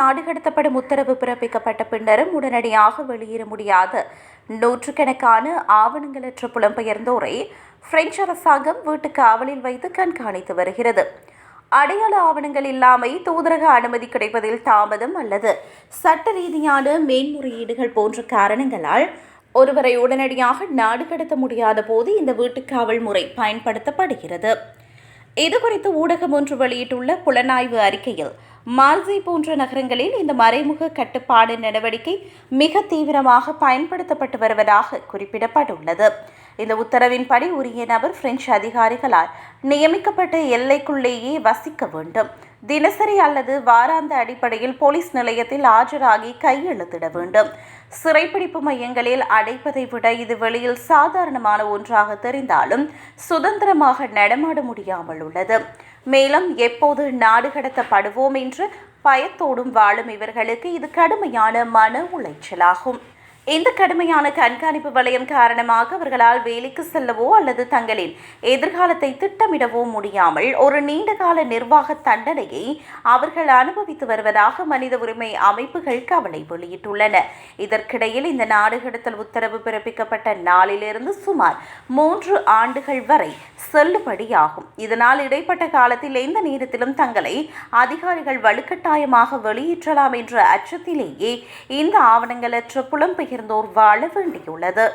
நாடு கடத்தப்படும் உத்தரவு பிறப்பிக்கப்பட்ட பின்னரும் உடனடியாக வெளியேற முடியாத நூற்றுக்கணக்கான ஆவணங்களற்ற புலம்பெயர்ந்தோரை பிரெஞ்சு அரசாங்கம் வீட்டு காவலில் வைத்து கண்காணித்து வருகிறது. அடையாள ஆவணங்கள் இல்லாமை, தூதரக அனுமதி கிடைப்பதில் தாமதம் அல்லது சட்ட ரீதியான மேன்முறையீடுகள் போன்ற காரணங்களால் ஒருவரை உடனடியாக நாடு கடத்த முடியாத போது இந்த வீட்டுக்காவல் முறை பயன்படுத்தப்படுகிறது. இதுகுறித்து ஊடகம் ஒன்று வெளியிட்டுள்ள புலனாய்வு அறிக்கையில், மால்சே போன்ற நகரங்களில் இந்த மறைமுக கட்டுப்பாடு நடவடிக்கை மிக தீவிரமாக பயன்படுத்தப்பட்டு வருவதாக குறிப்பிடப்பட்டுள்ளது. இந்த உத்தரவின்படி உரிய நபர் பிரெஞ்சு அதிகாரிகளால் நியமிக்கப்பட்ட எல்லைக்குள்ளேயே வசிக்க வேண்டும். தினசரி அல்லது வாராந்த அடிப்படையில் போலீஸ் நிலையத்தில் ஆஜராகி கையெழுத்திட வேண்டும். சிறைப்பிடிப்பு மையங்களில் அடைப்பதை விட இது வெளியில் சாதாரணமான ஒன்றாக தெரிந்தாலும் சுதந்திரமாக நடமாட முடியாமல் உள்ளது. மேலும் எப்போது நாடு கடத்தப்படுவோம் என்று பயத்தோடும் வாழும் இவர்களுக்கு இது கடுமையான மன உளைச்சலாகும். இந்த கடுமையான கண்காணிப்பு வலயம் காரணமாக அவர்களால் வேலைக்கு செல்லவோ அல்லது தங்களின் எதிர்காலத்தை திட்டமிடவோ முடியாமல் ஒரு நீண்டகால நிர்வாக தண்டனையை அவர்கள் அனுபவித்து வருவதாக மனித உரிமை அமைப்புகள் கவலை வெளியிட்டுள்ளன. இதற்கிடையில் இந்த நாடு கடத்தல் உத்தரவு பிறப்பிக்கப்பட்ட நாளிலிருந்து சுமார் 3 ஆண்டுகள் வரை செல்லுபடியாகும். இதனால் இடைப்பட்ட காலத்தில் எந்த நேரத்திலும் தங்களை அதிகாரிகள் வலுக்கட்டாயமாக வெளியேற்றலாம் என்ற அச்சத்திலேயே இந்த ஆவணங்களற்ற புலம்பெயர்ந்தோர் வாழ வேண்டியுள்ளது.